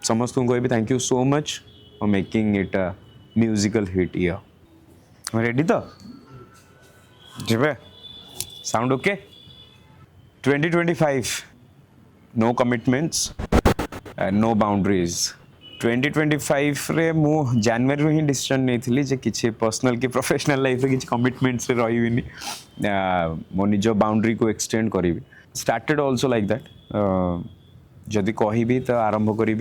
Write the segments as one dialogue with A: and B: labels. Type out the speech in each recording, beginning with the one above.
A: समस्त को कहबी thank you so much for making it a musical hit year ready तो जीवे sound okay 2025 no commitments no boundaries 2025 रे मु जनवरी रू ही डिसीजन नहीं जे किसी पर्सनल की प्रोफेशनल लाइफ रे किसी कमिटमेंट्स रे रहिबिनी मो निज बाउंड्री को एक्सटेंड करी स्टार्टेड आल्सो लाइक दैट जदि कहबी तो आरंभ करी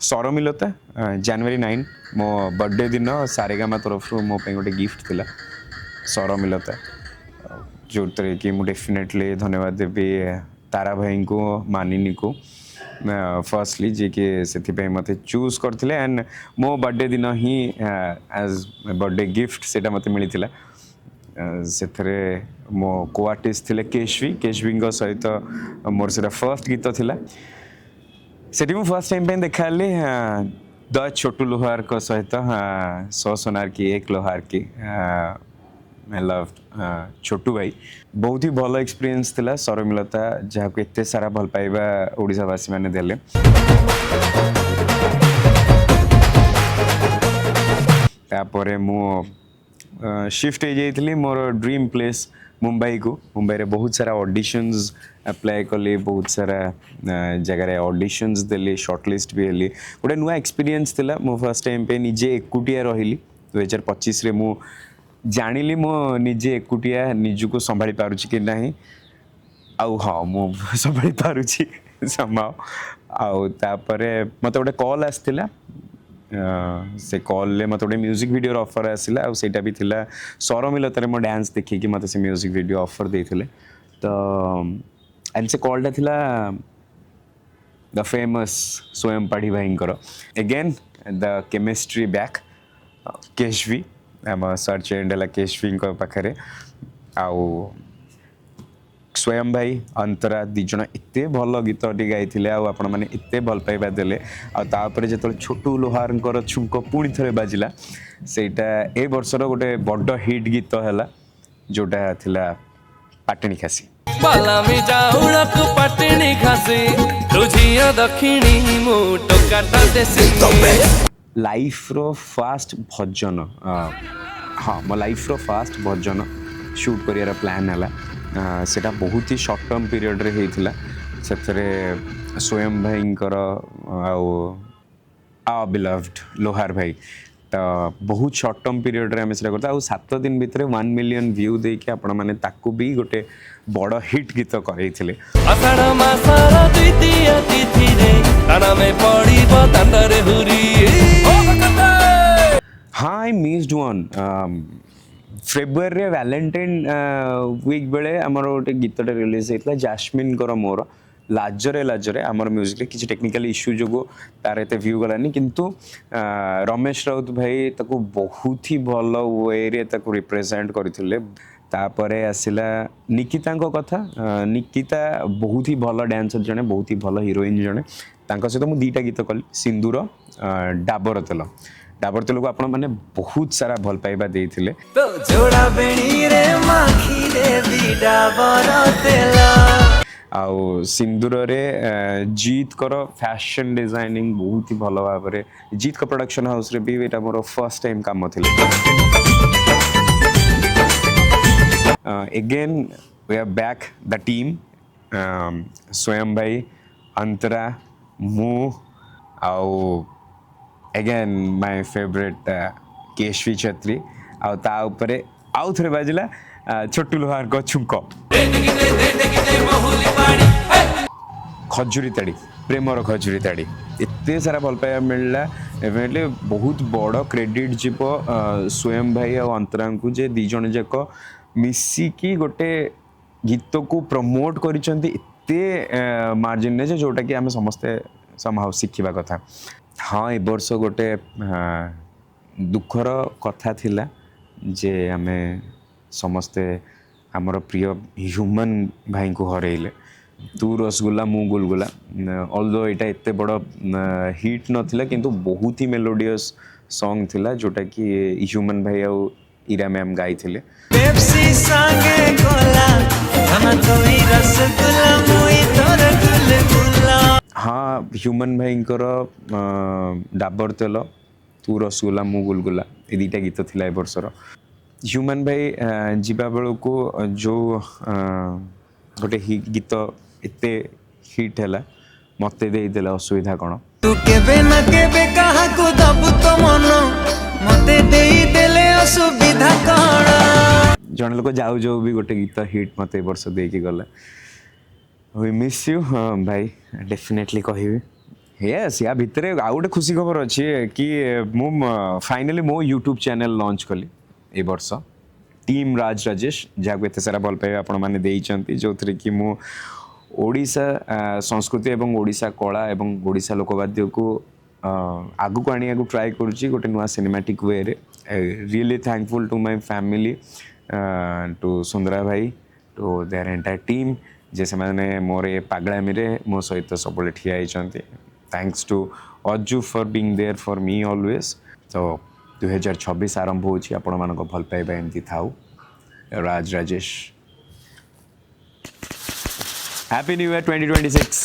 A: सरमिलता जनवरी 9 मो बर्थडे दिन सारेगामा तरफ मो पे गोटे गिफ्ट थिला सरमिलता जो कि मुझे डेफिनेटली धन्यवाद देवी तारा भाई को मानिनी को फर्स्टली जी के से मत चूज करते एंड मो बर्थडे दिन ही एज बर्थडे गिफ्ट से मत मिलता से मो को आर्टिस्ट थे केशवी सहित मोर से फर्स्ट गीत थिला सेठी मु फर्स्ट टाइम पे देखा द छोटू लोहार को सहित 100 सोनार की 1 लोहार की आई लव छोटू भाई बहुत ही भल एक्सपीरियंस थिला सरमिलता जहाँ को एते सारा भल पाइबा ओडिशावासी माने देले तापरे मु शिफ्ट हो जाइली मोर ड्रीम प्लेस मुंबई को मुंबई रे बहुत सारा ऑडिशंस अप्लाई कली बहुत सारा जगह ऑडिशंस देली शॉर्टलिस्ट भी हेली गोटे नुआ एक्सपीरियंस थिला मो फर्स्ट टाइम पे निजे एकुटिया रहिली 2025 रे मु जानिली मो निजे एकुटिया निजु को संभाली पारुछि कि नाही आउ हाँ मु संभाली पारुछि समाव आउ तापरे मते गोटे कॉल आस्थिला से कॉल ले मत गोटे म्यूजिक वीडियो ऑफर आसिला आ सेटा भी थिला सरमिलतारे मो डांस देखि कि मते से म्यूजिक वीडियो ऑफर देथिले तो एंड से कॉलटा थिला द फेमस स्वयं पाढ़ी भाईंकर अगेन द केमिस्ट्री बैक केशवी आम सर्च एंडला केशवी पाखे आउ स्वयं भाई अंतरा दिज एते भल गीत गाई आपण मैंने एते भल पाइबा देले आपर जो छोटू लोहार छुंक पुणी थे बाजिला सेटा ए वर्षर गोटे बड़ हिट गीत है जोटा थिला पाटणी खासी लाइफ रो फास्ट भजन हाँ मो लाइफ रो फास्ट भजन शूट करियार प्लान है सेटा बहुत ही शॉर्ट टर्म पीरियड रे हेइथिला सेथरे स्वयं भाईंकर आ बिलव्ड लोहार भाई तो बहुत शॉर्ट टर्म पीरियड रे हम सेटा करता 7 दिन भितर 1 मिलियन व्यू दे के आपण माने ताकू भी गोटे बड़ हिट गीत करैथिले
B: आषाढ़ मासर द्वितीय तिथि रे ताना में पड़ीबो तंदरे हुरी
A: हाँ I missed one February Valentine week बेले आमर गोटे गीतटे रिलीज होता जास्मिन कर मोर लाजरे लाजरे आमर म्यूजिक किसी टेक्निकल इश्यू जो तार एत व्यू गलानी किंतु रमेश राउत भाई ताको बहुत ही भल वे रे ताको रिप्रेजेंट करथिले तापरे आसिला निकिता कथा निकिता बहुत ही भल डांसर जने बहुत ही भल हीरोइन जने तांका सहित मु 2टा गीत कली सिंदूर डाबर तेल डाबर तेल को आपण माने बहुत सारा भल पाइबा देथिले
B: तो जोड़ा बेणी रे माखी रे भी डाबर तेल
A: आउ सिंदूर रे जीत कर फैशन डिजाइनिंग बहुत ही भल भाव रे जीत का प्रोडक्शन हाउस रे भी एटा मोर फर्स्ट टाइम काम थिले again we are back the team Swayam भाई अंतरा मु आउ अगेन माय फेवरेट केशवी छत्री आउ ता ऊपर आउ थरे बाजिला छोटू लोहार को छुंक खजुरी ताड़ी प्रेमर खजुरी ताड़ी एते सारा भल पाइबा मिलला डेफिनेटली बहुत बड़ क्रेडिट जीव स्वयं भाई और अंतरा को जे दी जण जाक मिसिकी गोटे गीत को प्रमोट करिसंती एते मार्जिन ने जोटा कि आमे समस्ते समहाउ शिखिबा कथा हाँ ए वर्ष गोटे दुखर कथा थिला जे आमे समस्ते आमर प्रिय ह्यूमन भाई को हरइले तू रसगुल्ला मु गुलगुला ऑल्दो एटा एते बड़ हिट नथिला किंतु बहुत ही मेलोडियस सॉन्ग थिला जोटा कि ह्यूमन भाई आउ इरा मैम गाई थिले
B: पेप्सी संगे कोला हम तोई रसगुल्ला मुई तोर गुलगुला
A: हाँ ह्यूमन भाईଙ୍କର डाबर तेल तू रसगुल्ला मु गुलगुला ये दुईटा गीत थिला ए वर्षर ह्यूमन भाई जीवा बेलू जो गोटे गीत एते हिट है मत देदेले असुविधा कौन
C: तू केबे ना केबे काहाकू दबु तो मन मते देई देले असुविधा कण
A: जन लोक जाऊ जाऊ भी गोटे गीत हिट मत ए वर्ष देकी गले वी मिस यू भाई डेफिनेटली कहबी यस या भितर आउ गोटे खुशी खबर अच्छी कि मु फाइनली मो यूट्यूब चैनल लॉन्च कली ए वर्ष टीम राज राजेश जहाँ एत सारा भल पाइबा आपण मैंने देइचंती जो थरे कि मु ओडिशा संस्कृति एवं ओडिशा कला एवं ओडिशा लोकवाद्य को आगु को आनिया को ट्राई करुच्ची गोटे नुआ सिनेमैटिक वे रे really thankful to my family to Sundara भाई टू देयर एंटायर टीम जे से माने मोर ए पागलामी रे मो सहित सब ठिया होती thanks to Ajju for being there for me always तो 2026 आरंभ होची आपण मानको भल पाइबा एमती थाउ Raj Rajesh happy new year 2026